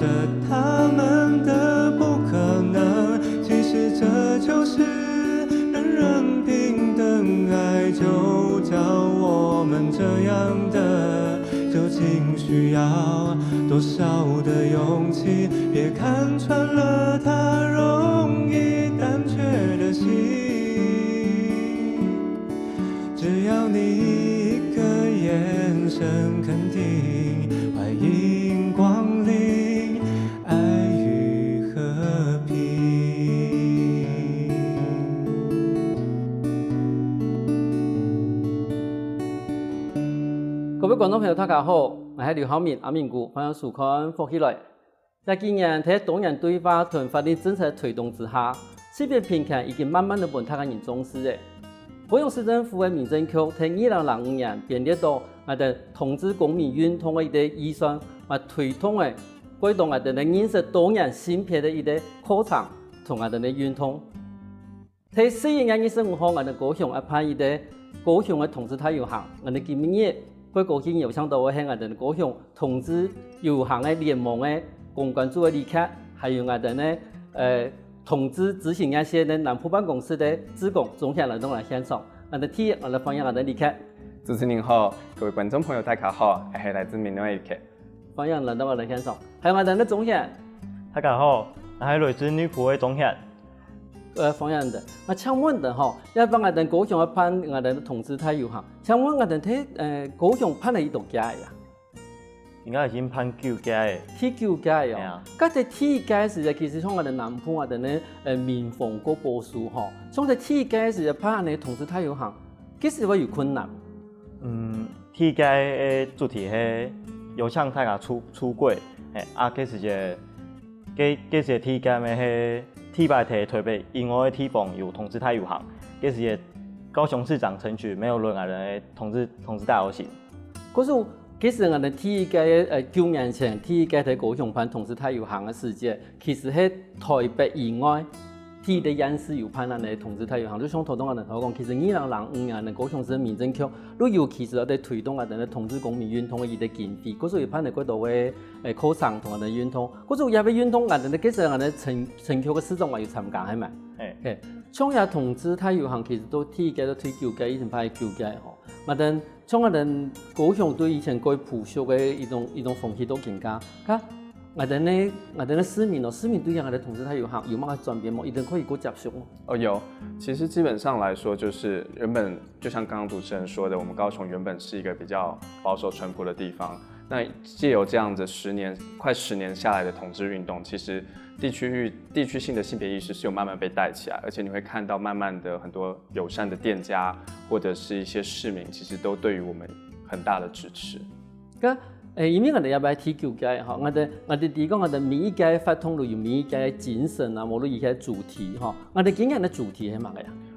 着他们的不可能，其实这就是人人平等，爱就叫我们这样的，究竟需要多少的勇气？别看穿了他容易胆怯的心，只要你一个眼神肯定，欢迎光临，爱与和平。各位观众朋友，大家好，我是刘浩明阿明姑，欢迎收看《福起来》。在今年在多元对话团法律政策推动之下，性别平权已经慢慢的被大家人重视了。高雄市政府的民政局在2005年编列到同志公民运动的一个预算，推动的改动认识多元性别的一个课程同运动。在4月25号，高雄办一个高雄的同志大游行，今年在高雄有想到的是高雄同志游行的联盟的公关组的李克，还有同志执行那些南部办公室的职工，总体来都来现场。第一，欢迎李克。主持人好，各位观众朋友大家好，我是来自闽南的李克。欢迎来到我的现场。还有的总监。大家好，我是来自女仆的总监。欢迎的。请问的哈，要帮高雄办同志大游行，请问高雄办了几多届呀？应该已经办9届的。第9届哦。嗰第1屆時其實從南部民風個部署吼，從第1屆時辦同志大遊行，幾時會有困難？第1屆的主題是邀請大家出櫃，其實第1屆咪係第8題特別因為地方有同志大遊行，其實高雄市長爭取沒有任何人的同志大遊行。可是其實第1屆9年前第1屆喺高雄辦同志大遊行嘅時節，其實喺台北以外，第1屆是有辦同志大遊行。就像頭先講，其實2005年高雄市民政局都有其實喺推動同志公民運動嘅一個經費，嗰時有辦嗰度嘅課程同運動，嗰時有一個運動其實城區嘅市長有參加係咪？像有同志大遊行，其實都第1屆到第9屆以前辦9屆吼，但像高雄對以前嗰普修嘅一種風氣都更加，市民對同志大遊行有乜轉變嗎？一定可以接受嗎？有，其實基本上來說，就是原本就像剛剛主持人說的，我們高雄原本是一個比較保守淳樸的地方。那藉由這樣子快10年下來的同志運動，其實地區性的性別意識是有慢慢被帶起來，而且你會看到慢慢的很多友善的店家或者是一些市民，其實都對於我們很大的支持。因為我哋要擺第9屆哈，我哋講我哋每一屆發通都有每一屆精神啊，無論一些主題哈，我哋今年的主題係乜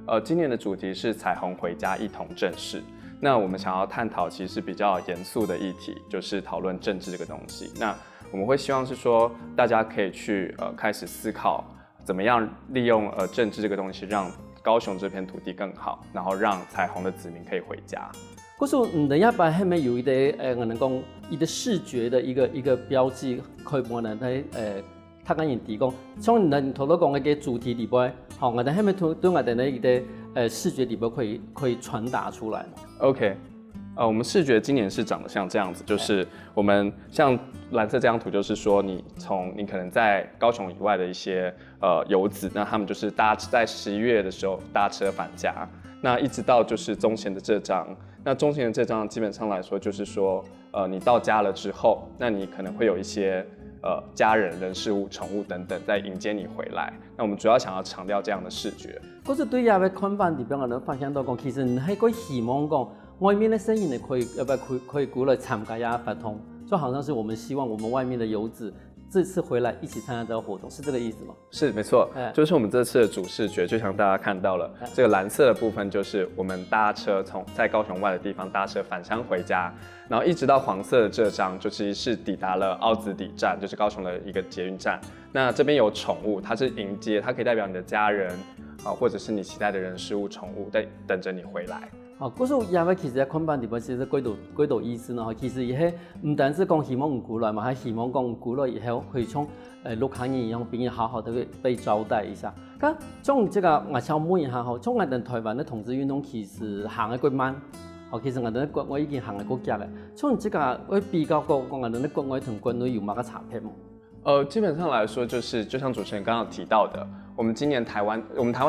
嘢？今年的主題是彩虹回家一同正視。那我們想要探討其實是比較嚴肅的議題，就是討論政治這個東西。那我們會希望是說，大家可以去開始思考，怎麼樣利用政治這個東西，讓高雄這片土地更好，然後讓彩虹的子民可以回家。嗰時唔係一擺係咪有一個我哋講一個視覺的一個標誌，可以幫我哋他跟人提供，像你頭先講嘅主題裏邊，好，我哋係咪對我哋一個視覺裏邊可以傳達出來 ？OK， 我們視覺今年是長得像這樣子，就是我們像藍色這張圖，就是說你可能在高雄以外的一些遊子，那他們就是在11月的時候搭車返家，那一直到就是中前的這張。那中前的這張基本上來說，就是說，你到家了之後，那你可能會有一些家人、人事物、寵物等等在迎接你回來。那我們主要想要強調這樣的視覺。嗰時對於個看法，裡邊我哋發現到講，其實你係個希望講外面的聲音可以過來參加呀發通，就好像是我們希望我們外面的遊子這次回來一起參加這個活動，是這個意思嗎？是，沒錯，就是我們這次的主視覺，就像大家看到了，這個藍色的部分就是我們搭車在高雄外的地方搭車返鄉回家，然後一直到黃色的這張，就其實是抵達了凹子底站，就是高雄的一個捷運站。那這邊有寵物，它是迎接，它可以代表你的家人，或者是你期待的人事物、寵物在等着你回來。哦，嗰數也位其實一看板地方，其實幾度意思呢？其實伊係唔單止講希望唔過來嘛，係希望講過來以後可以從陸客人一樣，並且好好的被招待一下。咁從這個我想問一下吼，從我哋台灣嘅同志運動其實行得幾慢，哦，其實我哋國外已經行得幾急咧。從這個我比較講我哋國外同國內有乜個差別冇？基本上來說，就像主持人剛剛提到的，我們今年台灣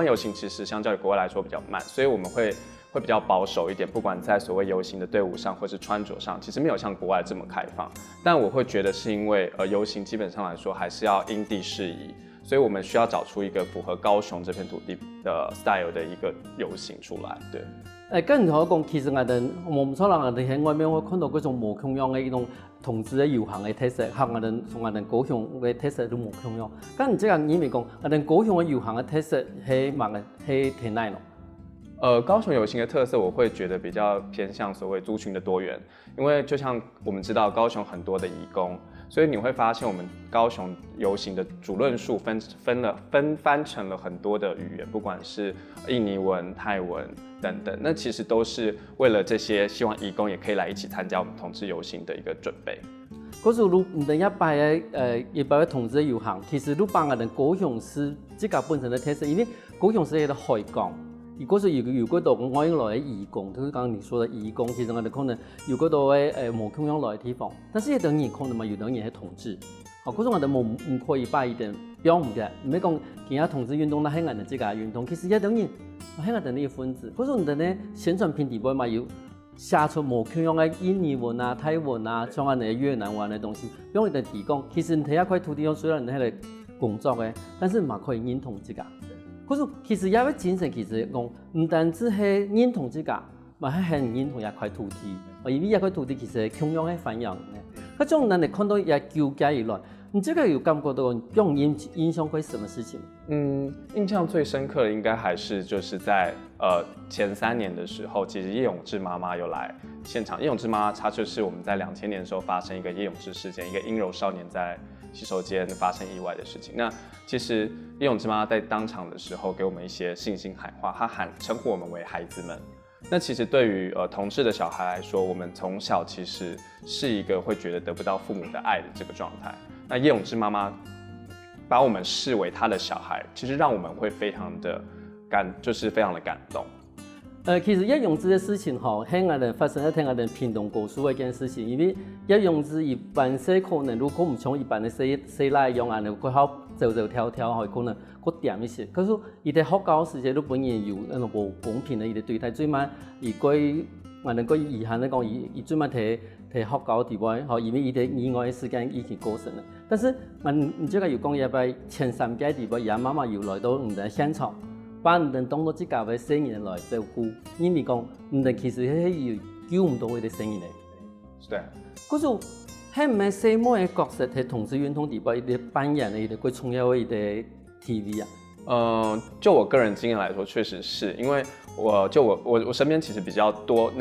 遊行其實相較於國外來說比較慢，所以我們會比較保守一點，不管在所謂遊行的隊伍上，或是穿着上，其實沒有像國外這麼開放。但我會覺得是因為遊行基本上來說還是要因地適宜，所以我們需要找出一個符合高雄這片土地的 style 的一個遊行出來。對，跟住我講，其實我哋冇錯啦，我哋喺外面會看到嗰種無窮樣嘅一種同志嘅遊行嘅特色，和我哋高雄嘅特色都無窮樣。咁唔知啊，你咪講，我哋高雄嘅遊行嘅特色係乜嘅？係挺難咯。高雄遊行的特色，我會覺得比較偏向所謂族群的多元，因為就像我們知道高雄很多的移工，所以你會發現我們高雄遊行的主論述分翻成了很多的語言，不管是印尼文、泰文等等，那其實都是為了這些希望移工也可以來一起參加我們同志遊行的一個準備。嗰時如唔等一擺嘅同志遊行，其實都幫我哋高雄市自己本身的特色，因為高雄是一個海港。如果是有嗰度外來嘅移工，就是剛剛你說的移工，其實我哋可能有嗰度嘅無窮樣來嘅地方，但是有啲人可能嘛，有啲人係同志，哦，嗰種我哋唔可以把一點標唔嘅，唔係講其他同志運動啦，係我哋自家運動，其實有啲人係我哋呢個分子，嗰種我哋咧宣傳片底部嘛要寫出無窮樣嘅印尼文啊、泰文啊，像我哋越南話嘅東西，俾我哋提供。其實你睇一塊土地上雖然你喺度工作嘅，但是嘛可以認同自家。嗰種其實有一個精神，其實講唔單止係認同自家，嘛係很認同一塊土地。因為一塊土地其實係共樣嘅繁榮嘅。嗰種能力看到也糾結以來，你這個有感覺到用影響過什麼事情？印象最深刻的應該還是就是在前3年的時候，其實葉永志媽媽有來現場。葉永志媽媽，她就是我們在2000年的時候發生一個葉永志事件，一個陰柔少年在洗手間發生意外的事情。那其實葉永志媽媽在當場的時候給我們一些信心喊話，她稱呼我們為孩子們。那其實對於同志的小孩來說，我們從小其實是一個會覺得得不到父母的愛的這個狀態。那葉永志媽媽把我們視為她的小孩，其實讓我們會非常的就是非常的感動。其實葉永志嘅事情吼，喺我哋發生喺我哋屏東故事嘅一件事情，因為葉永志一般細可能如果唔像一般嘅細奶一樣啊，佢好走跳吼，可能佢掂一些。可是伊喺學校時期都本然有那種無公平嘅伊嘅對待，最晚而佢我哋個遺憾咧講，伊最晚喺學校地位吼，因為伊喺意外嘅時間已經過身啦。但是唔知個有講，也by前3屆地位，也媽媽又來到唔同現場。把唔同當到自家嘅聲音來照顧，因為講唔同其實係要救唔到佢哋聲音嚟。對。嗰種係唔係什麼嘅角色係同志運動地位嘅扮演嘅一個最重要嘅一個 TV 啊？就我個人經驗來說，確實是因為我身邊其實比較多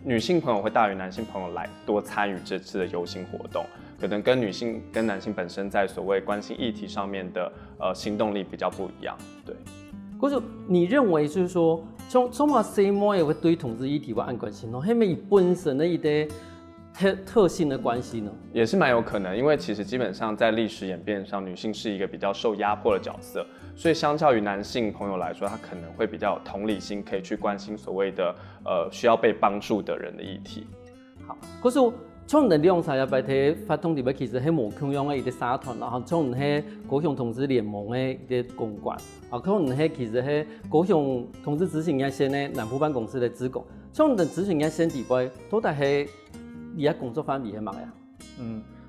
女性朋友會大於男性朋友來多參與這次的遊行活動，可能跟女性跟男性本身在所謂關心議題上面的行動力比較不一樣，對。嗰種你認為就是說，從話什麼嘢會對同志議題會安關心咯？係咪本身的一啲特性的關係呢？也是蠻有可能，因為其實基本上在歷史演變上，女性是一個比較受壓迫的角色，所以相較於男性朋友來說，他可能會比較有同理心，可以去關心所謂的需要被幫助的人的議題。好，嗰種從人兩曬入嚟睇發動地位，其實係無窮樣嘅一啲社團，然後從係高雄同志聯盟嘅一啲公關，啊，可能係其實係高雄同志諮詢一線嘅南部辦公室嘅職工，從人諮詢一線地位，到底係你嘅工作範圍係乜呀？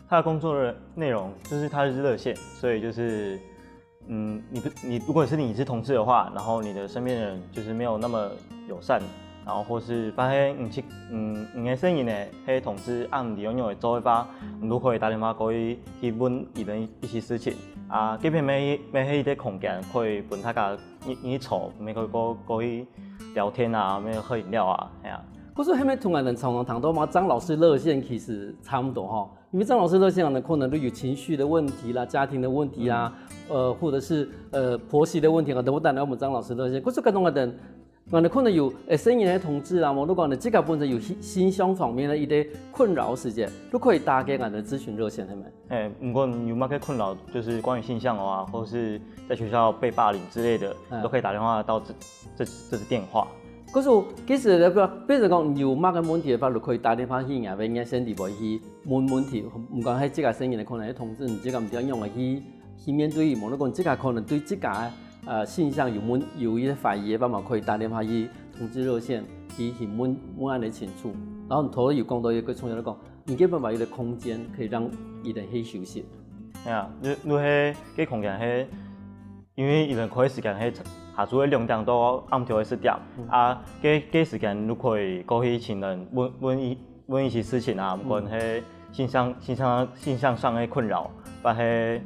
他的工作的內容就是他是熱線，所以就是你如果你是同志的話，然後你的身邊的人就是沒有那麼友善。然後或是發現唔嘅聲音呢，係同志按唔用會做一把，如可以打電話過去問伊人一些事情啊，這邊咩喺啲空間可以揾大家一坐，咩可以過去聊天啊，咩喝飲料啊，係啊。嗰時係咪同人哋常常談到嘛？張老師熱線其實差唔多哈，因為張老師熱線可能都有情緒的問題啦、家庭的問題啊，或者是婆媳的問題啊，都會打嚟我們張老師熱線。嗰時嗰種人我哋可能有身形嘅同志啦，我都講你自己本身有性向方面的一啲困擾事件，都可以打給我哋諮詢熱線，係咪？不過有乜嘅困擾，就是關於性向啊，或者是在學校被霸凌之類的，都可以打電話到這支電話。嗰時候其實你講，比如講有乜嘅問題嘅話，就可以打電話去人哋熱線地方去問問題，唔講喺自己身形嘅可能啲同志，唔知咁點樣嘅去面對，無論講自己可能對自己性向有一啲懷疑嘅話嘛，可以打電話去同志熱線去問案嚟清楚。然後頭又講到一個重要嚟講，你基本上有一個空間可以讓伊哋去休息。係啊，你喺個空間係，因為伊哋可以時間係下晝嘅2點到暗頭嘅4點，個時間你可以過去請人問一些事情啊，唔管係性向上嘅困擾，或係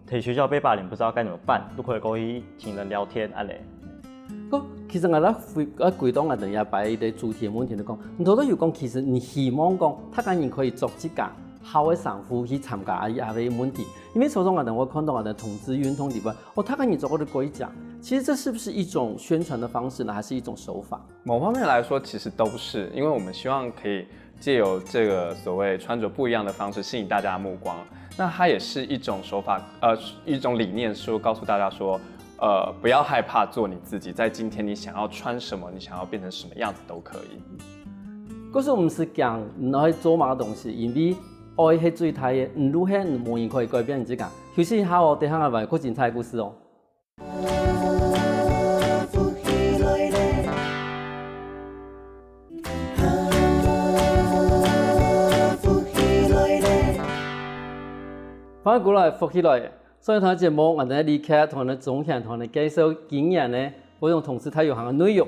喺學校被霸凌不知道該怎麼辦，都可以過去請人聊天安尼。其實我哋回到我哋也擺啲主題嘅問題嚟講，唔多都要講，其實你希望講，他個人可以做自己好嘅丈夫去參加一下嘅問題，因為初中我看到我哋同志運動裏邊，他個人做過的規講，其實這是不是一種宣傳的方式呢，還是一種手法？某方面來說，其實都是，因為我們希望可以借由這個所謂穿着不一樣的方式吸引大家的目光。那它也是一種手法，一種理念，說告訴大家說，不要害怕做你自己，在今天你想要穿什麼，你想要變成什麼樣子都可以。嗰時唔是講唔可以做乜東西，因為愛係最大嘅，唔如係冇人可以改變你自己。休息一下哦，等下我哋講精彩故事哦。翻過來復起來，所以同節目我哋離開同你總結同你介紹經驗咧，嗰種同志體育行嘅內容。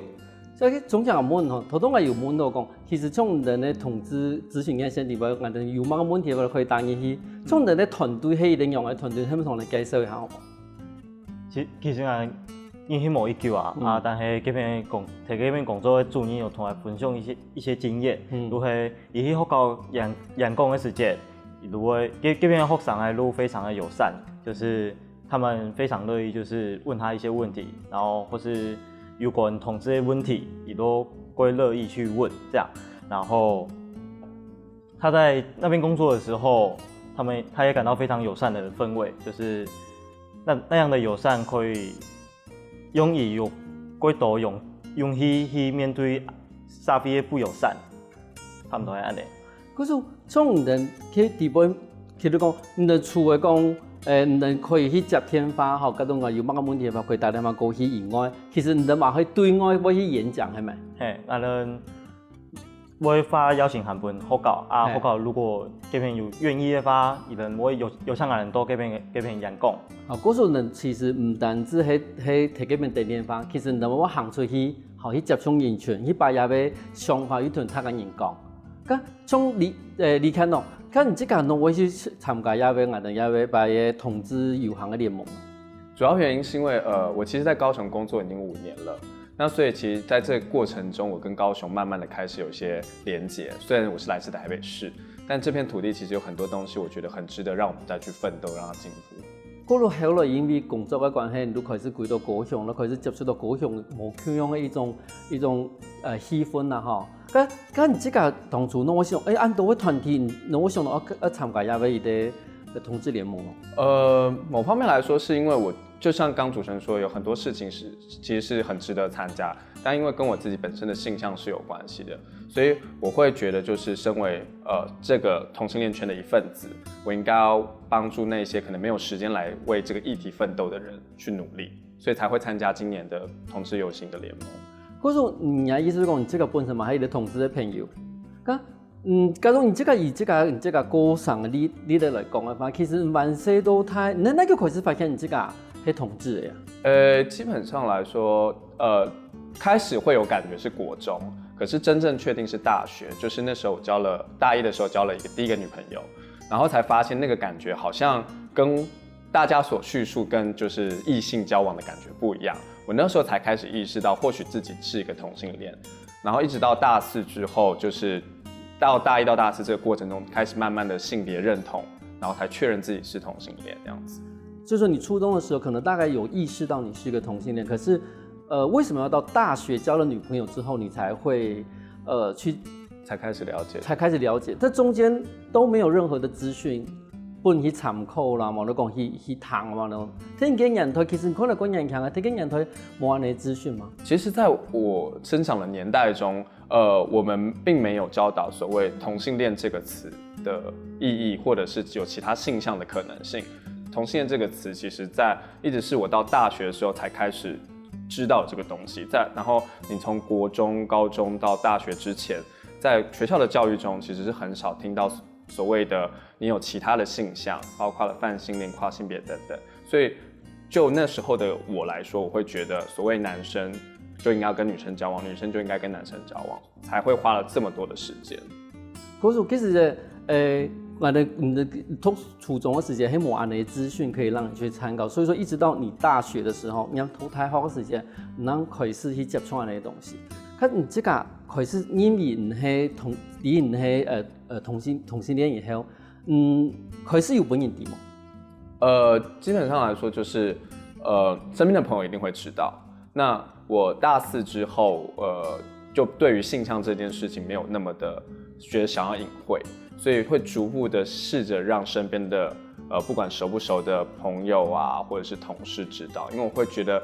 所以總結我問吼，頭先我有問到講，其實從人嘅同志諮詢熱線裏邊，我哋有乜個問題我哋可以打入去。從人嘅團隊係點樣嘅團隊，可唔可以同你介紹一下好唔好？其實我應許冇一句啊，但係嗰邊工作嘅主任有同我分享一些經驗，如係伊去學校演講嘅時間。如果這邊的學生還都非常的友善，就是他們非常樂意，就是問他一些問題，然後或是有關同志的問題，也都會樂意去問這樣。然後他在那邊工作的時候，他也感到非常友善的氛圍，就是那樣的友善可以用以有幾多勇氣去面對社會的不友善，他們都係這樣的。嗰種從唔能去地方，其實講唔能厝嘅講，唔能可以去接電話，吼，嗰種話有乜個問題嘅話，可以打電話過去以外，其實唔能話去對外會去演講，係咪？係，我哋會發邀請函本學校，學校如果嗰邊有願意嘅話，伊哋會有香港人到嗰邊演講。嗰種人其實唔單止係喺嗰邊打電話，其實能夠行出去，好去接觸人群，去把嘢嘅想法去同他個人講。咁從你看到，咁你這個侬會去參加我哋把同志遊行嘅聯盟？主要原因是因為我其實在高雄工作已經5年了，那所以其實在這個過程中，我跟高雄慢慢的開始有一些連結。雖然我是來自台北市，但這片土地其實有很多東西，我覺得很值得讓我們再去奮鬥，讓它進步。過了後來因為工作嘅關係，你都開始回到高雄，你開始接觸到高雄無同樣嘅一種氣氛啦，吼。咁你這個當初我想，按到個團體，我想到要參加一位的同志聯盟咯。某方面來說，是因為我就像剛主持人說，有很多事情其實是很值得參加，但因為跟我自己本身的性向是有關係的，所以我會覺得就是身為這個同性戀圈的一份子，我應該要幫助那些可能沒有時間來為這個議題奮鬥的人去努力，所以才會參加今年的同志遊行的聯盟。嗰種你意思講，你這個本身嘛係你同志嘅朋友，假如你這個以這個過程你哋來講嘅話，其實萬事都太，那個開始發現你這個係同志嘅呀？基本上來說，開始會有感覺是國中，可是真正確定是大學，就是那時候我大一的時候交了第一個女朋友，然後才發現那個感覺好像跟大家所敘述跟就是異性交往的感覺不一樣。我那時候才開始意識到，或許自己是一個同性戀，然後一直到大4之後，就是到大1到大4這個過程中，開始慢慢的性別認同，然後才確認自己是同性戀這樣子。就是說你初中的時候，可能大概有意識到你是一個同性戀，可是为什么要到大学交了女朋友之后，你才会才开始了解？才开始了解？这中间都没有任何的资讯，不去参考啦，冇得讲去谈嘛咯。听见人台其实可能讲人强啊，听见人台冇安尼资讯吗？其实，在我生长的年代中，我们并没有教导所谓同性恋这个词的意义，或者是有其他性向的可能性。同性恋这个词，其实一直是我到大学的时候才开始知道这个东西。然后你从国中、高中到大学之前，在学校的教育中，其实是很少听到所谓的你有其他的性向，包括了泛性恋、跨性别等等。所以就那时候的我来说，我会觉得所谓男生就应该要跟女生交往，女生就应该跟男生交往，才会花了这么多的时间。可是其实我的读初中的时间，还冇安尼资讯可以让你去参考，所以说一直到你大学的时候，你要读大学的时间，你能开始去接触安尼的东西。可你这个开始因为你是同性恋以后，开始有本人知吗？基本上来说就是身边的朋友一定会知道。那我大4之后，就对于性向这件事情没有那么的觉得想要隐晦，所以会逐步的试着让身边的不管熟不熟的朋友啊，或者是同事知道，因为我会觉得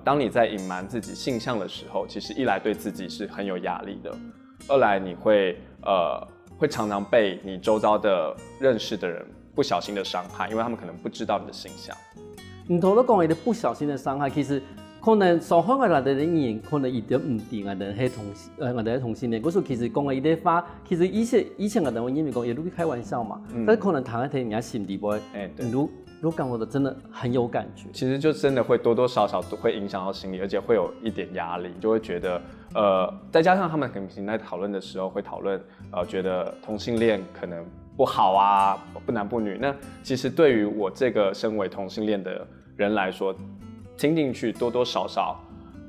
当你在隐瞒自己性向的时候，其实一来对自己是很有压力的，二来你会常常被你周遭的认识的人不小心的伤害，因为他们可能不知道你的性向。你头都讲伊的不小心的伤害，其实可能双方的人的人可能伊点唔定啊，人係同性戀。嗰時其實講嘅伊啲話，其實以前嘅人會因為講也都開玩笑嘛，但是可能談一談人家心底會，如果感覺到真的很有感覺，其實就真的會多多少少都會影響到心理，而且會有一點壓力，就會覺得再加上他們可能在討論的時候會討論覺得同性戀可能不好啊，不男不女。那其實對於我這個身為同性戀的人來說，聽進去多多少少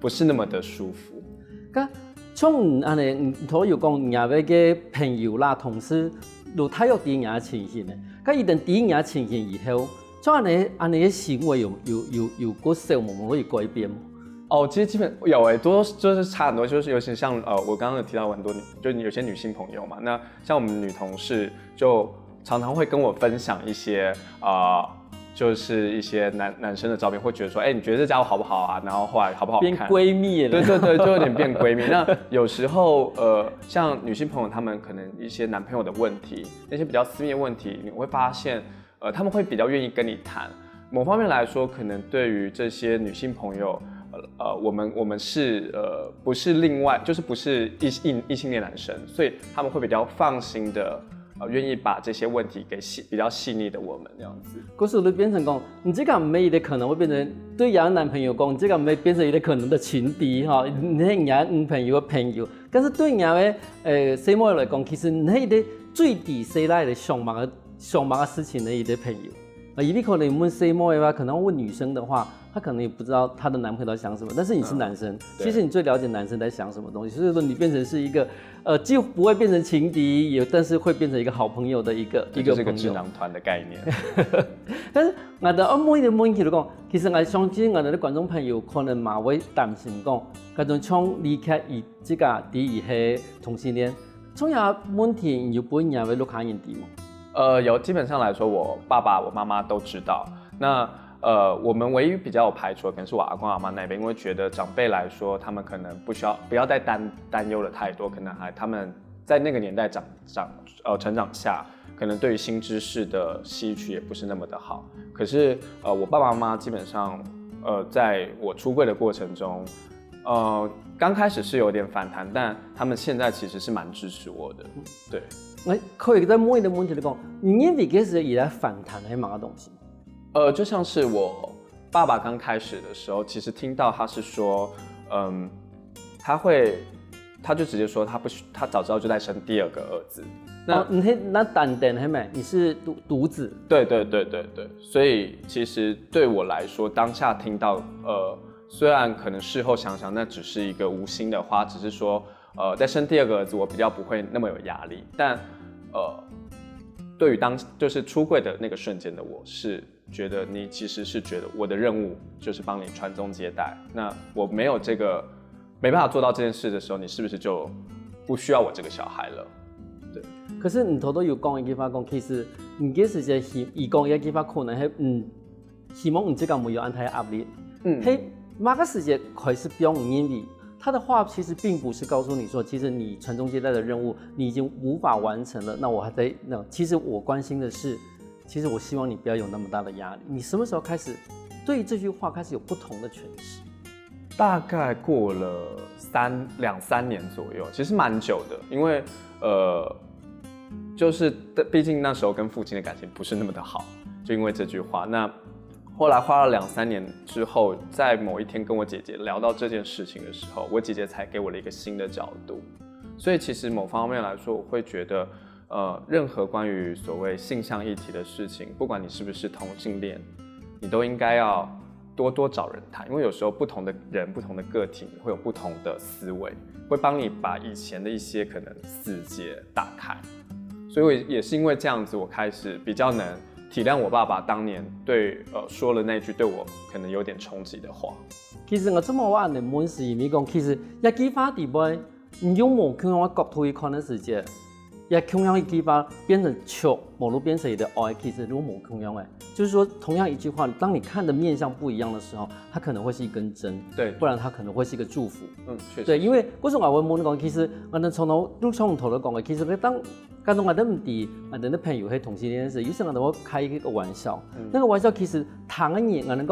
不是那麼的舒服。咁像安尼，頭有講人家嘅朋友啦、同事，都太有啲人嘅情形咧。咁一旦啲人嘅情形以後，像安尼嘅行為有個小某某會改變嗎？哦，其實基本有多就是差很多，就是尤其像我剛剛有提到很多就是有些女性朋友嘛，那像我們女同事就常常會跟我分享一些就是一些男生的照片，會覺得說，你覺得這家伙好不好啊？然後後來好不好看？變閨蜜了。對，就有點變閨蜜。那有時候像女性朋友，她們可能一些男朋友的問題，那些比較私密的問題，你會發現，他們會比較願意跟你談。某方面來說，可能對於這些女性朋友，我們是不是另外，就是不是異性戀男生，所以他們會比較放心的。願意把這些問題給比較細膩的我們這樣子，嗰時候就變成講，你這個妹的可能會變成對人家男朋友講，你這個妹變成一個可能的情敵哈，你係人家女朋友的朋友，但是對人家的細妹來講，其實你係一個最底細來的上網的事情的一個朋友。因為可能問細妹的話，可能問女生的話，她可能也不知道她的男朋友在想什麼，但是你是男生，其實你最了解男生在想什麼東西，所以說你變成是一個既不會變成情敵，但是會變成一個好朋友的一個朋友。就是個智囊團的概念。但是我哋每個問題嚟講，其實我相信我哋啲觀眾朋友可能嘛會擔心講，嗰種像離開伊這個啲伊係同性戀，從有問題你就本人會錄下人啲嗎？有，基本上來說，我爸爸、我媽媽都知道。那我們唯一比較有排除的，可能是我阿公阿媽那邊，因為覺得長輩來說，他們可能不要再擔憂的太多，可能他們在那個年代成長下，可能對於新知識的吸取也不是那麼的好。可是我爸爸媽媽基本上在我出櫃的過程中，剛開始是有點反彈，但他們現在其實是蠻支持我的，對。可以在每一個問題嚟講，你因為幾時以來反彈係乜東西？就像是我爸爸剛開始的時候，其實聽到他是說，他就直接說他早知道就在生第二個兒子。那蛋蛋係咪？你是獨子？對，所以其實對我來說，當下聽到雖然可能事後想想，那只是一個無心的話，只是說。在生第二個兒子，我比較不會那麼有壓力，但對於就是出櫃的那個瞬間的我是觉得你其实是觉得我的任务就是帮你传宗接代，那我没有没办法做到这件事的时候，你是不是就不需要我这个小孩了？对。可是你头都有讲一句话讲，其实你嘅时间义工一句话可能係希望你这个没有安太压力，喺某个时间开始表因为他的话其实并不是告诉你说，其实你传宗接代的任务你已经无法完成了，那我还在其实我关心的是。其实我希望你不要有那么大的压力。你什么时候开始对这句话开始有不同的诠释？大概过了2、3年左右，其实蛮久的，因为就是毕竟那时候跟父亲的感情不是那么的好，就因为这句话。那后来花了2、3年之后，在某一天跟我姐姐聊到这件事情的时候，我姐姐才给我了一个新的角度。所以其实某方面来说，我会觉得。任何关于所谓性向议题的事情，不管你是不是同性恋，你都应该要多多找人谈，因为有时候不同的人、不同的个体会有不同的思维，会帮你把以前的一些可能死结打开。所以我也是因为这样子，我开始比较能体谅我爸爸当年说了那句对我可能有点冲击的话。其实我这么话的问是因为讲，其实一句话底杯，你用某种我角度去看的世界。也同样一句话变成球，某路变成你的爱，其实如果某同样就是说同样一句话，当你看的面向不一样的时候，它可能会是一根针，对，不然它可能会是一个祝福。确实。对，因为为什么我问你讲，其实我哋从头都讲嘅，其实当我哋唔知我哋的朋友係同性戀時，有時我哋會開一個玩笑，那個玩笑其實談嘅嘢，我哋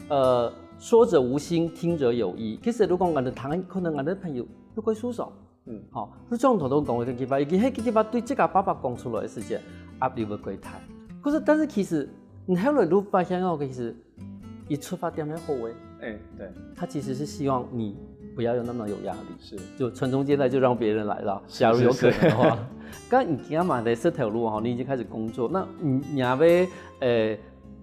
講說者無心，聽者有意。其實如果我哋談，可能我哋朋友都會舒爽。好，所以從頭都講嘅句話，而迄句話對這個爸爸講出來嘅時間，壓力會幾大。可是，但是其實你後來都發現到，其實以出發點係好嘅。對，他其實是希望你不要有那麼有壓力，是就傳宗接代就讓別人來了。假如有可能的話，剛你今嘛在這條路哈，你已經開始工作，那你要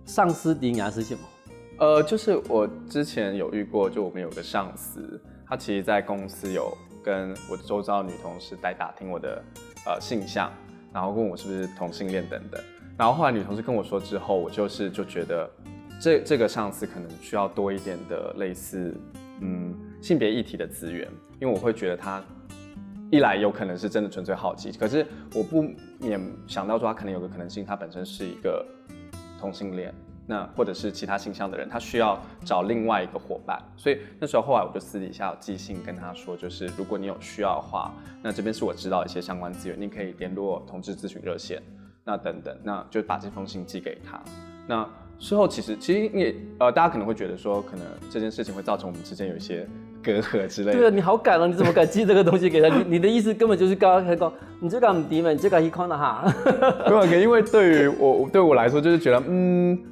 上司的應是什麼？就是我之前有遇過，就我們有個上司，他其實在公司有跟我周遭女同事打聽我的性向，然後問我是不是同性戀等等。然後後來女同事跟我說之後，我就覺得這個上司可能需要多一點的類似性別議題的資源，因為我會覺得他一來有可能是真的純粹好奇，可是我不免想到說他可能有個可能性，他本身是一個同性戀。那或者是其他性向的人，他需要找另外一个伙伴，所以那时候后来我就私底下有寄信跟他说，就是如果你有需要的话，那这边是我知道一些相关资源，你可以联络同志咨询热线，那等等，那就把这封信寄给他。那事后其实也大家可能会觉得说，可能这件事情会造成我们之间有一些隔阂之类的。对啊，你好敢哦！你怎么敢寄这个东西给他？你的意思根本就是刚刚讲，你这个唔掂嘛，你这个去看了哈。没有，因为对我来说，就是觉得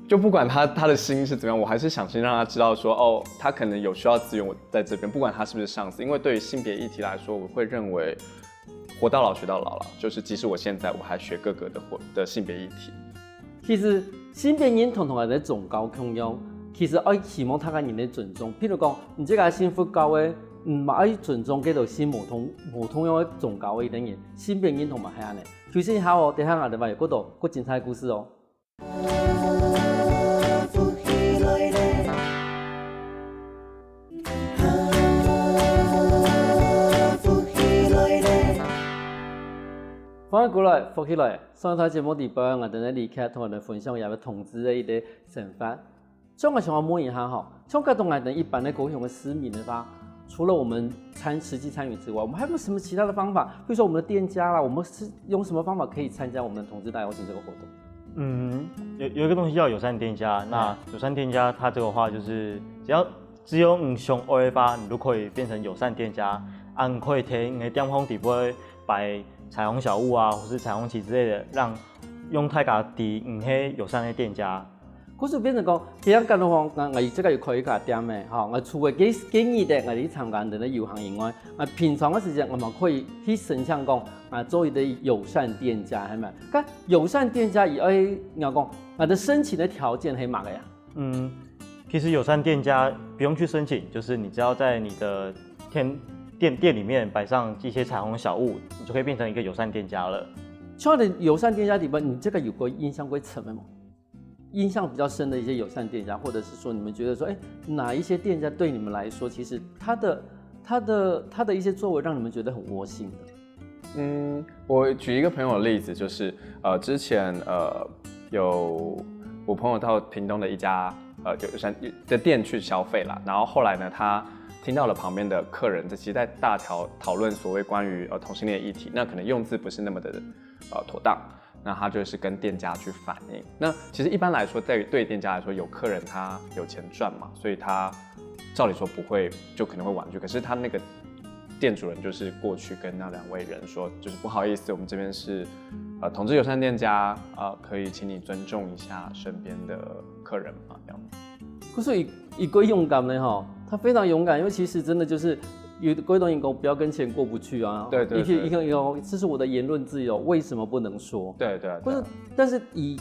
就不管他的心是怎么样，我还是想先让他知道说，哦，他可能有需要资源，我在这边，不管他是不是上司。因为对于性别议题来说，我会认为活到老学到老了，就是即使我现在我还学各个的性别议题。其实性别认同同埋咧宗教信仰，其實我希望大家人哋尊重。譬如講，你這個信佛教嘅，嘛愛尊重嗰度信無同樣嘅宗教嘅一啲嘢，性別認同嘛係安尼。其實下我哋喺我哋話嗰度個精彩故事哦。翻返過來，復起來，上一台節目地方，我哋咧離開同我哋分享有同志嘅一啲想法。所以我想要問一下哈，像嗰種我哋一般的高雄的市民的話，除了我們實際參與之外，我們還有沒有什麼其他的方法？比如說我們的店家啦，我們是用什麼方法可以參加我們的同志大遊行這個活動？有一個東西叫友善店家，那友善店家它這個話就是只有你上愛發，你都可以變成友善店家，你可以提你的店方底部擺彩虹小物啊，或是彩虹旗之類的，讓用大家抵你係友善的店家。嗰時變成講，其實咁講，我即個要開一家店嘅，嚇，我除咗建議的，我哋參加人哋遊行以外，我平常嘅時間，我咪可以去申請講，做一啲友善店家，係咪？咁友善店家而我講，我哋申請的條件係乜嘅呀？其實友善店家不用去申請，就是你只要在你的店里面擺上一些彩虹小物，你就可以變成一個友善店家了。像我哋友善店家裡邊，你這個有過印象過層嘅嗎？印象比较深的一些友善店家，或者是说你们觉得说，哪一些店家对你们来说，其实他的一些作为让你们觉得很窝心的？我举一个朋友的例子，就是之前有我朋友到屏东的一家友善的店去消费啦，然后后来呢，他听到了旁边的客人其实在大讨论所谓关于同性恋议题，那可能用字不是那么的妥当。那他就是跟店家去反映。那其实一般来说，对店家来说，有客人他有钱赚嘛，所以他照理说不会，就可能会婉拒。可是他那个店主人就是过去跟那2位人说，就是不好意思，我们这边是同志友善店家，可以请你尊重一下身边的客人嘛，这样子。可是以归勇敢的哈，他非常勇敢，因为其实真的就是。有归东员工不要跟钱过不去啊！对，这是我的言论自由，为什么不能说？对。不是，但是以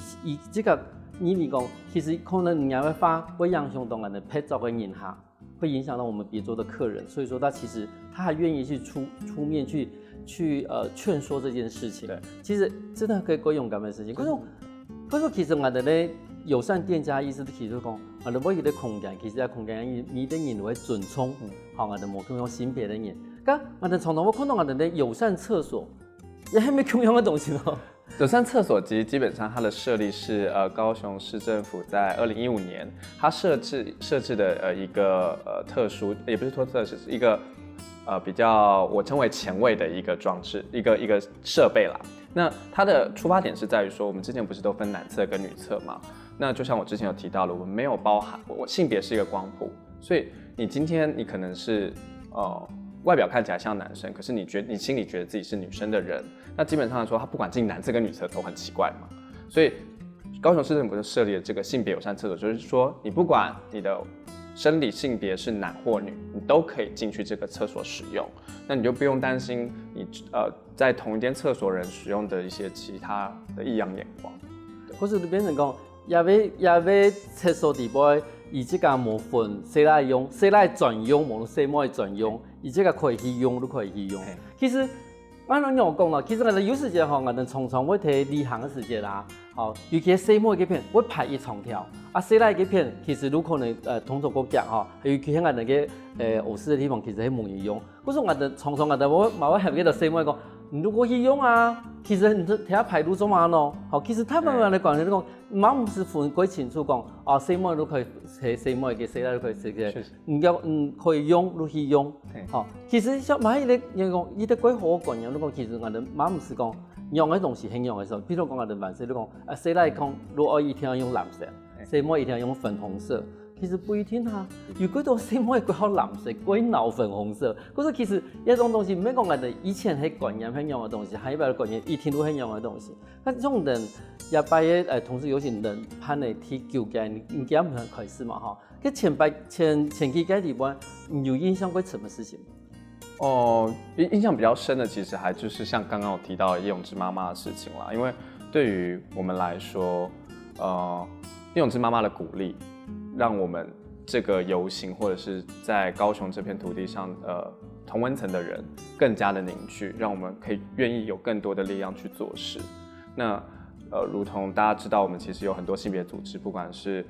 这个你讲，其实可能你还会会影响到我们的拍照跟影下，会影响到我们别桌的客人，所以说他还愿意去出面去劝说这件事情。对，其实真的可以归勇敢的事情。可是其实我们的友善店家意思其实讲，我们每一个空间，其实在空间你的人会尊重，好，我们无用性别的人。咁我们常常会看到我们的友善厕所，也还没同样的东西咯。友善厕所其实基本上它的设立是高雄市政府在2015年，它设置的一个特殊，也不是特殊，是一个比较我称为前卫的一个装置，一个设备啦。那它的出发点是在于说，我们之前不是都分男厕跟女厕嘛？那就像我之前有提到了，我们没有包含我性别是一个光谱，所以你今天你可能是外表看起来像男生，可是你心里觉得自己是女生的人，那基本上来说，他不管进男厕跟女厕都很奇怪嘛。所以高雄市政府就设立了这个性别友善厕所，就是说你不管你的生理性别是男或女，你都可以进去这个厕所使用，那你就不用担心你在同一间厕所人使用的一些其他的异样眼光。或是变成讲。也要厕所地位，以这个无分谁来用，谁来专用，无论谁么专用，以这个可以去用都可以去用。其实按咱样讲啦，其实我哋有时间吼，我哋常常会摕旅行的时间啦，好，尤其谁么嘅片会排一长条，谁来嘅片其实如可能同族国家吼，尤其喺我哋嘅俄斯的地方，其实係冇用。嗰時我哋常常我哋會係記得誰麼講。你如果去用啊，其實你睇下排路做嘛咯。好，其實他們來講，你講馬唔是分歸清楚講，誰麼都可以，誰麼嘅誰都可以食嘅，可以用就去用。好，其實像馬伊講，伊啲歸好講樣，你講其實我哋馬唔是講用嘅東西很用嘅時候，比如講我哋萬歲，你講誰來講，如果一定要用藍色，誰麼一定要用粉紅色。其實不一定啊，如果到誰麼嘅歸好藍色，歸鬧粉紅色，嗰時其實一種東西唔係講我哋以前係觀念很用嘅東西，係一般觀念一天都很用嘅東西。那這種人也擺嘅同時有些人判嚟提究竟，你咁樣開始嘛哈？佢前期階段你有印象過什麼事情？印象比較深的其實還就是像剛剛我提到葉詠芝媽媽的事情啦，因為對於我們來說，葉詠芝媽媽的鼓勵。讓我們這個遊行或者是在高雄這片土地上，同溫層的人更加的凝聚，讓我們可以願意有更多的力量去做事。那如同大家知道，我們其實有很多性別組織，不管是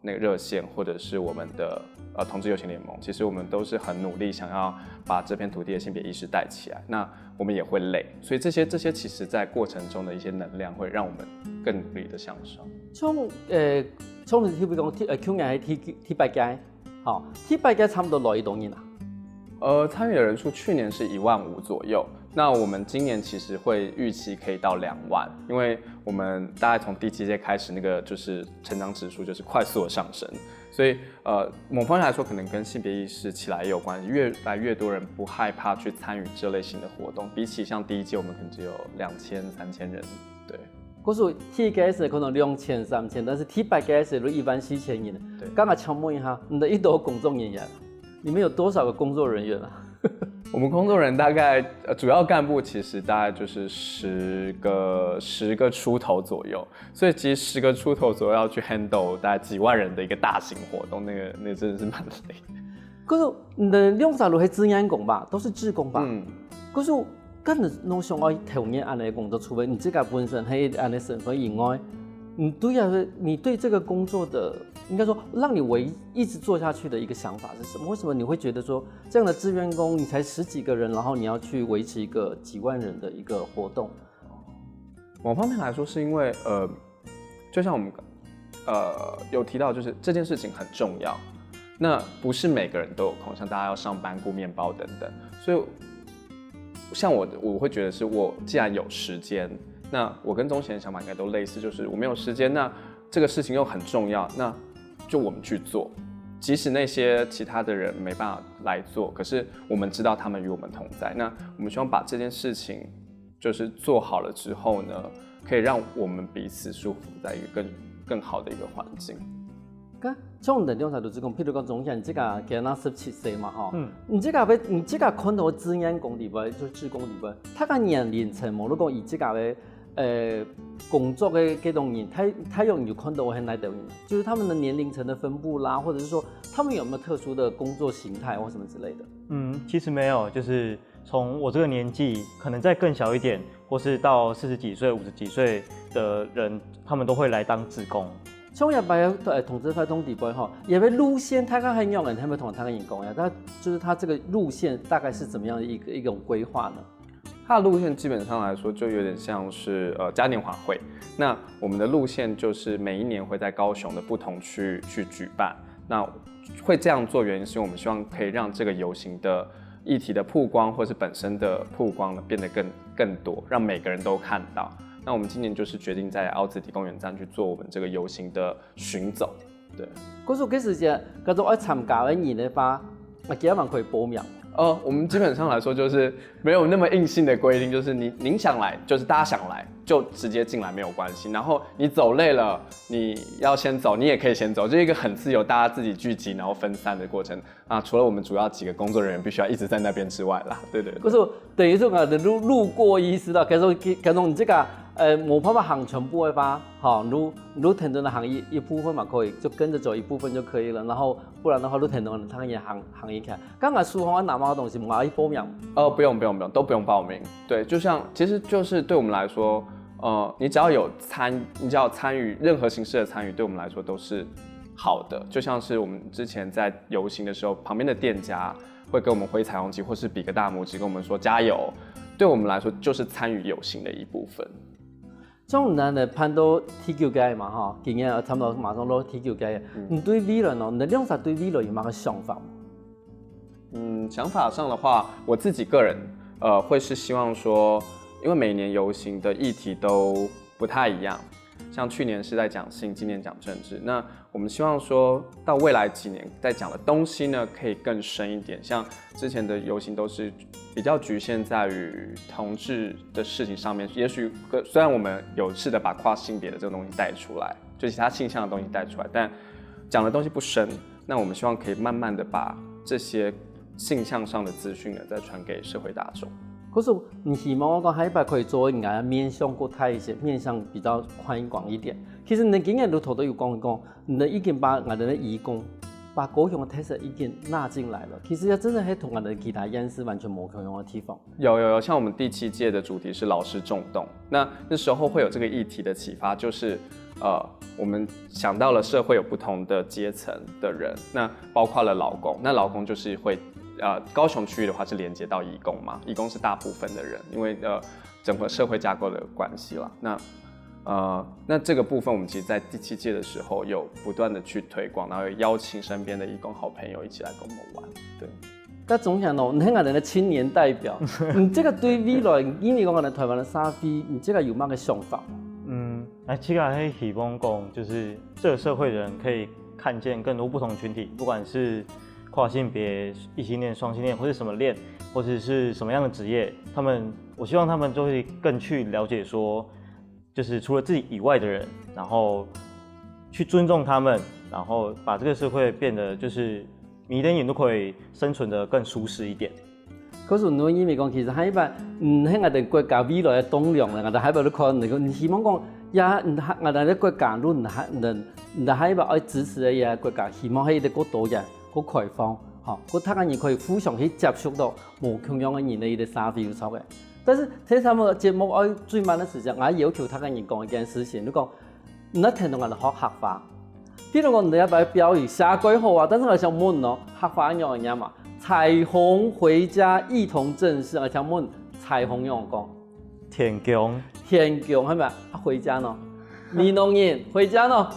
那個熱線或者是我們的同志遊行聯盟，其實我們都是很努力，想要把這片土地的性別意識帶起來。那我們也會累，所以這些其實在過程中的一些能量，會讓我們更努力的向上。從譬如講，去年係T8街，好，T8街差不多來多人啊？參與的人數去年是15000左右，那我們今年其實會預期可以到2萬，因為我們大概從第7屆開始，那個就是成長指數就是快速的上升，所以某方面來說，可能跟性別意識起來也有關係，越來越多人不害怕去參與這類型的活動，比起像第1屆，我們可能只有2000、3000人，對。嗰時 T8街可能2000、3000，但是 T8街都14000人。對。剛才請問一下，你的一多公眾人員，你們有多少個工作人員啊？我們工作人員大概主要幹部其實大概就是10個出頭左右，所以其實10個出頭左右要去 handle 大概幾萬人的一個大型活動，那個真的是蠻累的。可是你的200路係志願工吧，都是志工吧？可是咁你想要投入安尼工作，除非你自己本身係安尼身份以外，你对这个工作的，应该说让你一直做下去的一个想法是什么？为什么你会觉得说这样的志愿工，你才10几个人，然后你要去维持一个几万人的一个活动？某方面来说，是因为就像我们有提到，就是这件事情很重要。那不是每个人都有空，像大家要上班、顾面包等等，所以像我会觉得是我既然有时间，那我跟宗贤的想法应该都类似，就是我没有时间，那这个事情又很重要，那就我们去做，即使那些其他的人没办法来做，可是我们知道他们与我们同在，那我们希望把这件事情就是做好了之后呢，可以让我们彼此舒服在一个更好的一个环境。像能量才就是讲，譬如讲，总想这个今仔17岁嘛，吼，你这个看到志愿工里边，就志工里边，他个年龄层，无如果以这个工作的这种人，他有你就看到很来的人，就是他们的年龄层的分布啦，或者是说他们有没有特殊的工作形态或什么之类的？其实没有，就是从我这个年纪，可能再更小一点，或是到40几岁、50几岁的人，他们都会来当志工。像我也摆统治派通底部哈，也被路线，他刚很有人，他们同他跟员工呀，他就是他这个路线大概是怎么样的一种规划呢？它的路线基本上来说，就有点像是嘉年华会。那我们的路线就是每一年会在高雄的不同区域去举办。那会这样做原因是因为我们希望可以让这个游行的议题的曝光，或是本身的曝光呢变得更多，让每个人都看到。那我们今年就是决定在凹子底公园站去做我们这个游行的巡走。对。可是这时间，各种爱参加的人的话，几万可以报名。我们基本上来说就是没有那么硬性的规定，就是您想来，就是大家想来就直接进来没有关系。然后你走累了，你要先走，你也可以先走，就是一个很自由，大家自己聚集然后分散的过程啊。除了我们主要几个工作人员必须要一直在那边之外啦，对。可是等于说我的路过意思啦，可是你这个没办法行全部的话，好，如田中的行一部分嘛可以，就跟着走一部分就可以了。然后不然的话，如田中他也行一看。刚才苏红拿到的东西，我要报名。不用，都不用报名。对，其实就是对我们来说，你只要有参与任何形式的参与，对我们来说都是好的。就像是我们之前在游行的时候，旁边的店家会跟我们挥彩虹旗，或是比个大拇指跟我们说加油，对我们来说就是参与游行的一部分。像咱的攀到 TQ 界嘛哈，今年差不多马上落 TQ 界，你对未来呢？你的量啥对未来有哪个想法吗？想法上的话，我自己个人会是希望说，因为每年游行的议题都不太一样，像去年是在讲性，今年讲政治。那我们希望说到未来几年在讲的东西呢，可以更深一点。像之前的游行都是比较局限在于同志的事情上面，也许虽然我们有试着把跨性别的这个东西带出来，就其他性向的东西带出来，但讲的东西不深。那我们希望可以慢慢的把这些性向上的资讯呢，再传给社会大众。可是你希望我讲下一摆可以做应该面向过太一些，面向比较宽广一点。其实你今年路途都有讲，你已经把我们的义工，把高雄的特色已经纳进来了。其实要真的是同我们的其他县市完全没可用的地方。有，像我们第7届的主题是劳师重动，那时候会有这个议题的启发，就是我们想到了社会有不同的阶层的人，那包括了劳工，那劳工就是会。高雄区域的话是连接到移工嘛，移工是大部分的人，因为整个社会架构的关系啦。那这个部分我们其实在第7届的时候有不断的去推广，然后邀请身边的移工好朋友一起来跟我们玩。对。那总想你看我们的青年代表，你这个对未来，因为我们台湾的沙飞，你这个有哪个想法吗？这个是希望讲，就是这个社会的人可以看见更多不同群体，不管是跨性别、异性恋、双性恋，或是什么恋，或者是什么样的职业，我希望他们就会更去了解说，就是除了自己以外的人，然后去尊重他们，然后把这个社会变得就是每一个人都可以生存得更舒适一点。可是你因为讲，其实海外，喺我哋國家未來嘅棟梁咧，我哋海外都看你講，你希望講，我哋嘅國家如你海外愛支持嘅嘢國家，希望喺個度嘅。好開放，個他人可以互相去接觸到無同樣嘅人嘅一個社會嘅。但是睇他們節目愛最慢的時間，我要求他人講一件事情，你講那聽到我哋學客話，譬如講你一擺標語寫鬼好啊，但是我想問咯，客話樣嘢嘛，彩虹回家一同正式，我想問彩虹樣講，天公，天公係咪啊？回家咯，闽南人回家咯。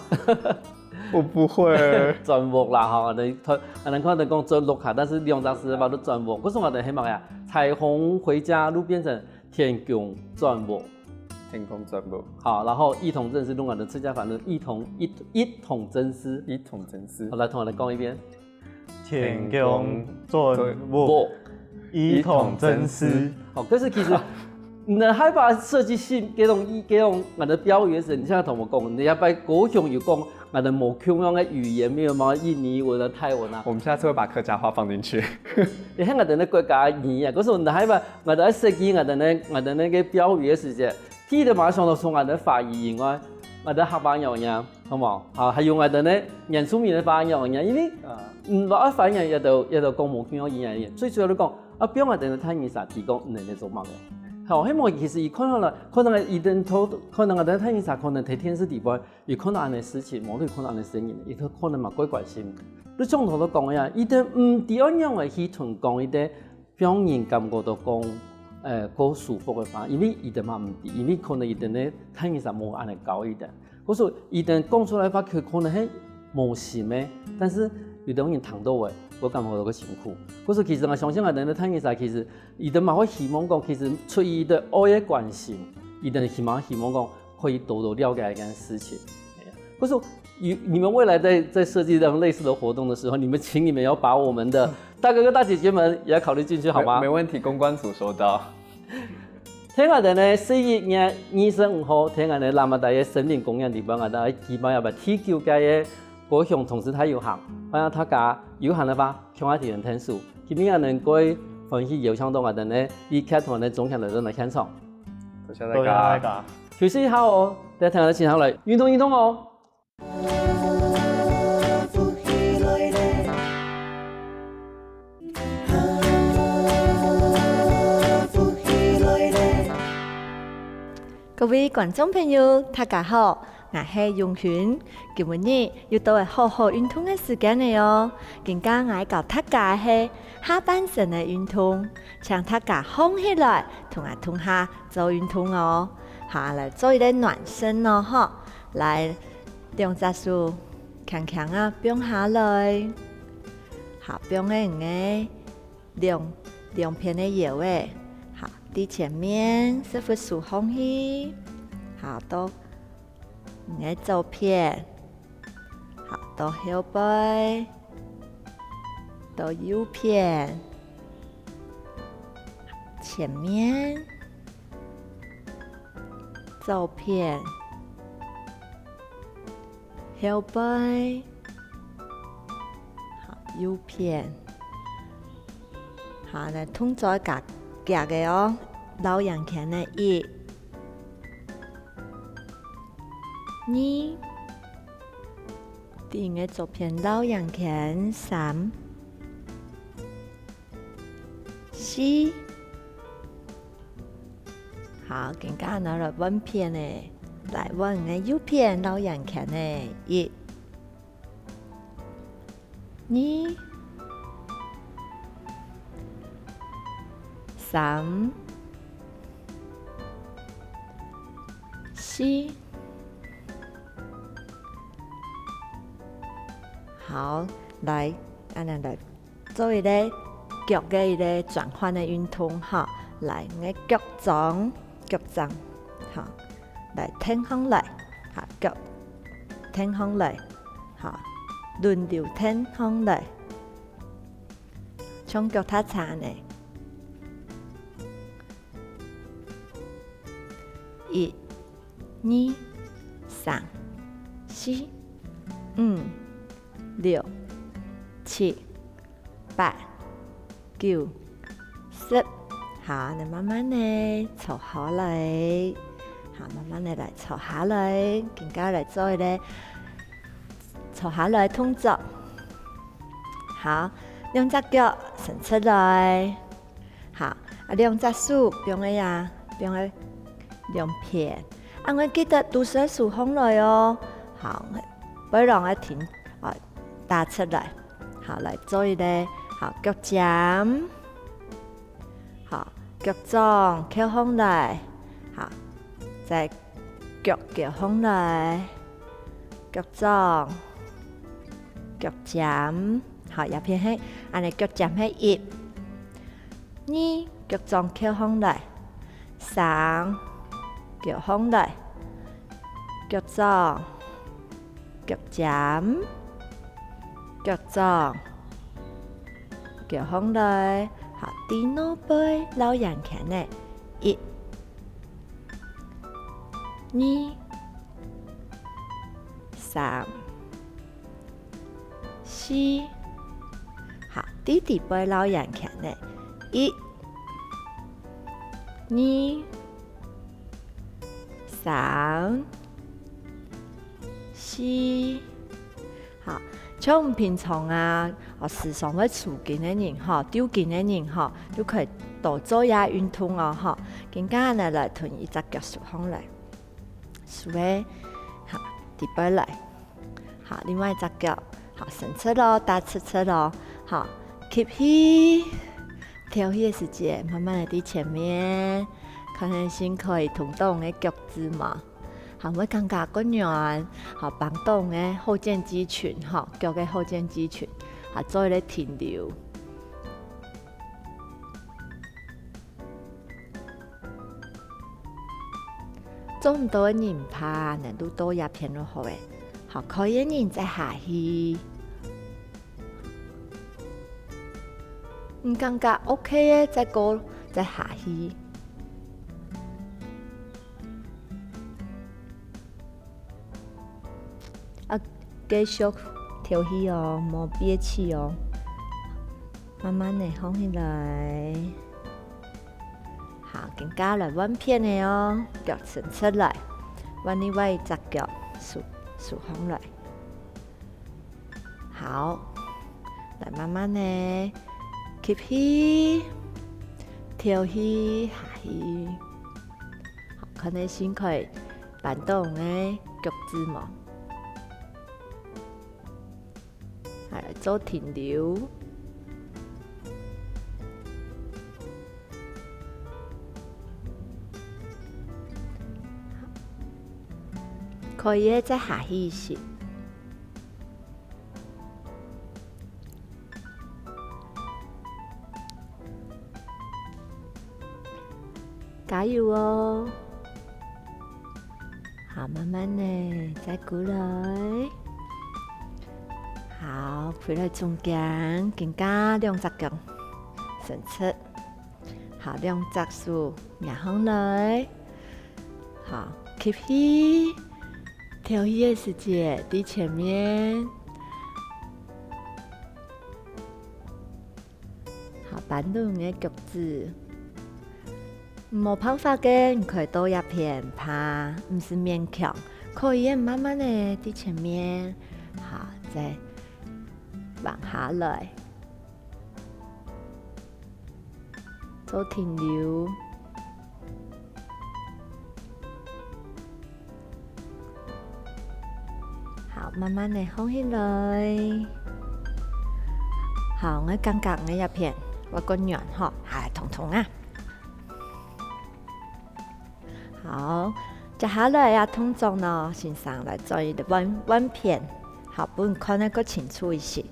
我不會。轉鑊啦嚇，我哋看到講轉鑊下，但是兩隻字話都轉鑊。嗰時我哋希望呀，彩虹回家路變成天公轉鑊。天公轉鑊。好，然後一同正式用我的客家反正一同真絲。一統真絲。好，來同我哋講一遍。天公轉鑊，一統真絲。好，可是其實你害怕設計性嗰種我的標語時，你現在同我講，你要把高雄又講。我哋冇共用嘅語言，沒有嘛印尼文啊、泰文啊。我們下次會把客家話放進去。你睇我哋啲國家語啊，嗰時候你係咪我哋喺設計我哋呢個標語嘅時節，第一個馬上就從我哋法語以外，我哋客家語呀，好冇？啊，還有我哋呢原住民嘅客家語呀，因為我發現亦都講冇共用語言，最主要都講啊，表我哋嘅泰語啥提供你哋做乜嘅？好，希望其實伊看到了，可能伊den頭，可能我哋睇啥，可能睇電視直播，伊看到安尼事情，冇對看到安尼聲音，伊可能嘛怪怪心。你中途都講呀，伊den唔點樣嘅去同講伊den表人感覺到講，個舒服嘅話，因為伊den嘛唔對，因為可能伊den咧睇嘢啥冇安尼高一點，嗰時候伊den講出來話，佢可能係冇心嘅，但是有啲人聽到嘅。我感覺到個辛苦，嗰時其實我相信我哋咧睇嘢曬，其實伊哋嘛會希望講，其實出於的愛嘅關心，伊哋希望講可以多多了解一件事情。嗰時你們未來在設計這樣類似的活動的時候，請你們要把我們的大哥哥大姐姐們也要考慮進去，好嗎？沒問題，公關組收到。聽我哋咧4月25號，聽我哋南亞大嘅森林公園地方，我哋基本要把T9屆嘅高雄同時太遊行，好像他家遊行的話，向我哋人聽數，佢邊個能夠分析遊行到我哋呢？離開同我哋總場嚟到嚟現場。多謝大家。休息一下哦，大家聽我哋前後嚟運動哦。各位觀眾朋友，大家好，我係永璇。今日又到係好好運動嘅時間嚟哦。今日我教大家係下半身嘅運動，請大家放起來，同我同下做運動哦。下來做一個暖身咯，嗬。來，兩隻手強強啊，放下來，好，放喺兩片嘅腰誒。好，第前面是不是放起？好，到你左片，好，到後背，到右片，前面，左片，後背，好，右片，好，嚟動作夾嘅哦，老楊鉗嘅1、2，第二個左片老楊鉗3、4，好，更加拿來穩片嘅，來穩嘅右片老楊鉗嘅1、2、3、4，好，來，安尼來做一個腳嘅一個轉換嘅運動哈。來，我腳掌，好，來挺上來，好，腳挺上來，好，輪流挺上來，從腳踏踩呢。1、2、3、4、5、6、7、8、9、10，好，你慢慢地坐下來，好，慢慢地來坐下來，更加來做一個坐下來動作。好，兩隻腳伸出來，好，兩隻手放喺呀，放喺兩片，我記得都是數風來哦。好，背浪停啊，打出來。好，來做一個好腳尖，好腳掌翹風來，好，再腳翹風來，腳掌。腳尖，好，入片係，安尼腳尖係1、2，腳掌翹風來，3，翹風來，腳掌，腳尖，腳掌，翹風來，好，第二背老人看呢，1、2、3。4，好，弟弟背老人看呢，1、2、3、4，好，像我們平常啊，時常會出鏡的人哈，丟鏡的人哈，都可以多做下運動哦哈。更加呢來同一隻腳數風來，數誒，好，第背來，好，另外一隻腳。好，伸出咯，打出咯，好 ，keep 起，跳起的時間，慢慢地喺前面，可能先可以同到我嘅腳趾嘛，好，會更加個軟，好，幫到我嘅後肩肌群，好，腳嘅後肩肌群，好，做一個停留。做唔到嘅人怕，難度多一片都好誒。好，可以人再下去，唔感覺 OK 嘅，再過再下去。啊，繼續跳起哦，冇憋氣哦，慢慢地放起來。好，更加來彎片嘅哦，腳伸出來，彎另外一隻腳數風來，好，來慢慢地 keep 起，跳起下去，好，可能先可以搬到我嘅腳趾嘛，係嚟做停留。可以再下去一些，加油哦！好，慢慢的再過來，好，回來中間，更加兩隻腳伸出，好，兩隻手壓上來，好 ，keep 起。跳起的時間喺前面，好，搬到你嘅腳趾，冇辦法嘅，你可以多一片怕，唔是勉強，可以慢慢的喺前面，好，再往下來，做停留。慢慢地放起來，好，我感覺我一片我個軟嗬，係痛痛啊！好，接下來呀，動作呢，先上來做一個彎片，好，本看得個清楚一些。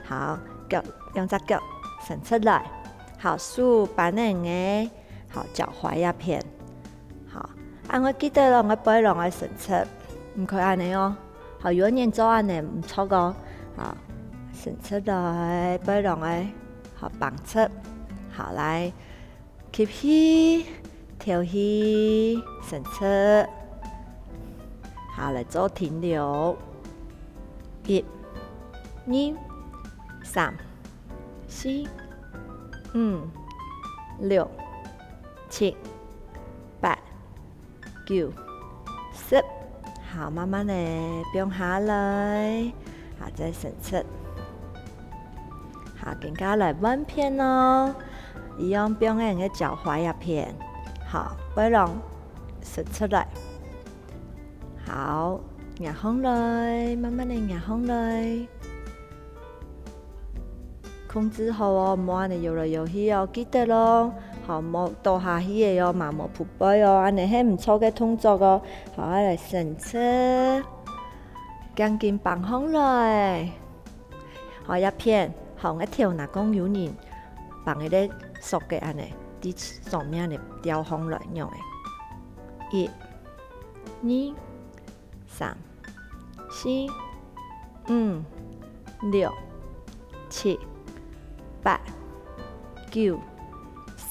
好，腳兩隻腳伸出來，好，手把你嘅好腳踝一片，好，我記得咯，我背落我伸出，唔可以安尼哦。好，如果你做安尼唔錯個，好，伸出來，背落來，好綁出，好來 keep 起，跳起，伸出，好來做停留，1、2、3、4、5、6、7、8、9、10。好，慢慢地變下來，好，再伸出，好，更加來彎片咯，一樣變人嘅腳踝一片，好，背浪伸出來，好，压上来，慢慢的压上来。控制好哦，莫安尼游来游去哦，记得咯。好，莫倒下去的哦，嘛莫扑背哦，安尼迄唔错嘅动作哦。好，来伸出，赶紧放上来。好，一片，好，一条若讲有人放喺咧熟嘅安尼，伫上面嚟吊上来用嘅。1、2、3、4、5、6、7、8、9、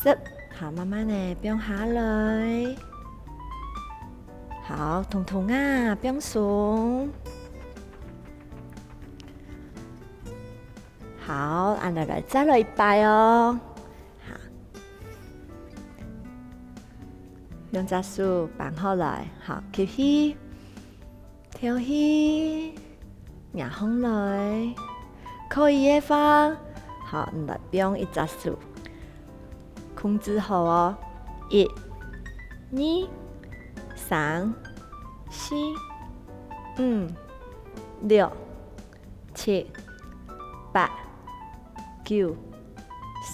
10，好，慢慢的放下來。好，彤彤啊，放鬆。好，按落來再來一擺哦。好，兩隻手放好來，好，吸氣，調氣，壓上來，可以嘅話，好，來放一隻手，控制好哦。1、2、3、4、5、6、7、8、9、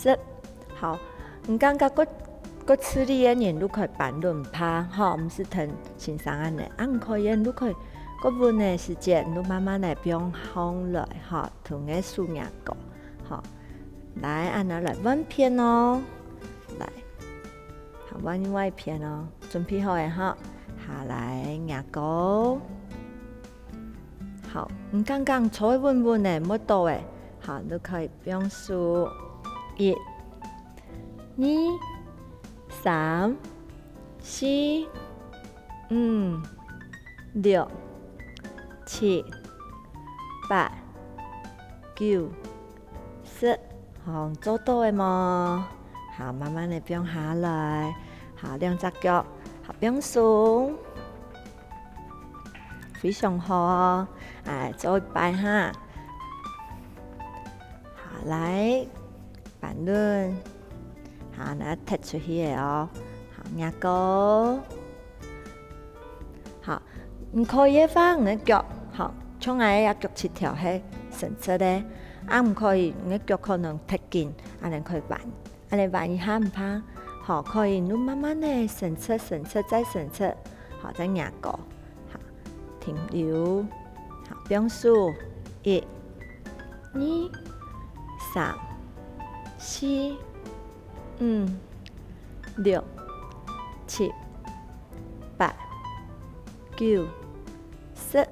10，好，唔感覺個吃力嘅人，你可以半輪趴，吼，唔是疼身上安尼，唔可以，你可以個穩嘅時間，你慢慢來放上來，吼，同個手壓過，好，來按下來穩片哦，來，好，穩另外一片哦，準備好嘅吼，下來壓過，好，唔剛剛坐穩穩嘅，冇倒嘅。好，你可以放數1、2、3、4、5、6、7、8、9、10，好，做到嘅嘛？好，慢慢地放下來，好，兩隻腳，好，放鬆，非常好哦，做一擺哈。來，半輪，好，那踢出去嘅哦，好，壓高，好，唔可以放你腳，好，從來一腳切條係伸出咧，唔可以，你腳可能踢緊，安尼可以彎，安尼彎一下唔怕，好，可以，你慢慢地伸出，伸出再伸出，好，再壓高，好，停留，好，放數1、2、3、4、5、6、7、8、9、10，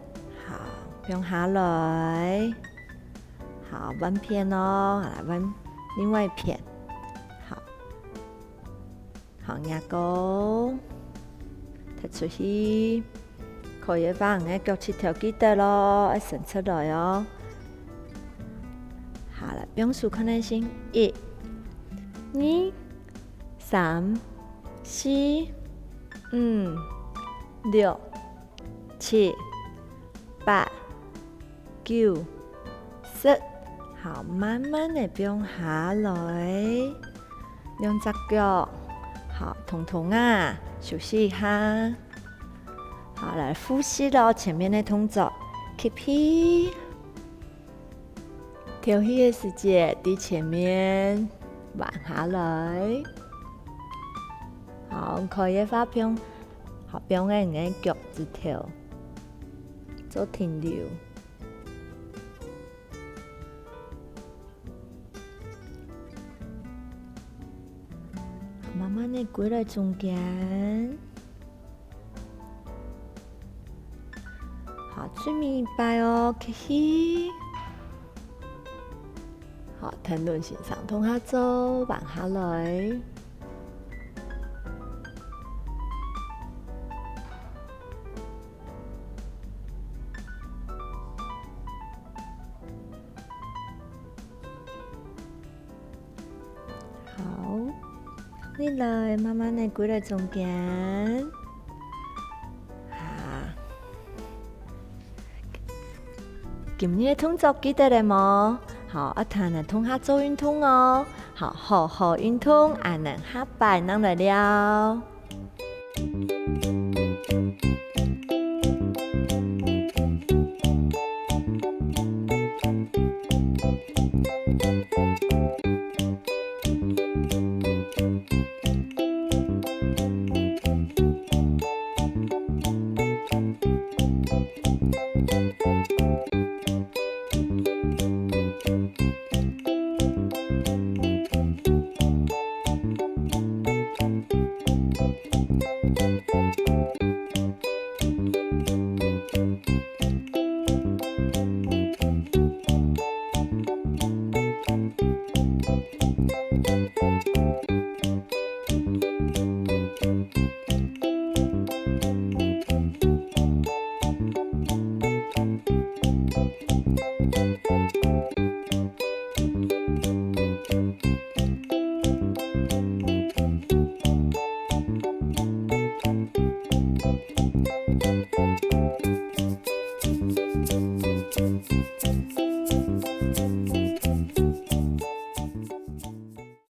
好，放下來，好，彎片哦，來彎另外一片，好，好，壓高，踢出去，可以放嘅腳趾頭記得咯，要伸出來哦。好了，放數可能性1、2、3、4、5、6、7、8、9、10，好，慢慢的放下來，兩隻腳，好，彤彤啊，休息一下，好，來呼吸咯，前面的動作 ，keep it。調氣嘅時節，喺前面彎下來，好，可以發放，好，放喺你嘅腳趾頭做停留，慢慢地歸來中間，好，最尾一擺哦，吸氣。好，騰輪線上通下做，彎下來。好，你來慢慢地歸來中間。今日嘅動作記得了冇？好，一談嚟同下做運動哦。好，好運動，能下擺能來了。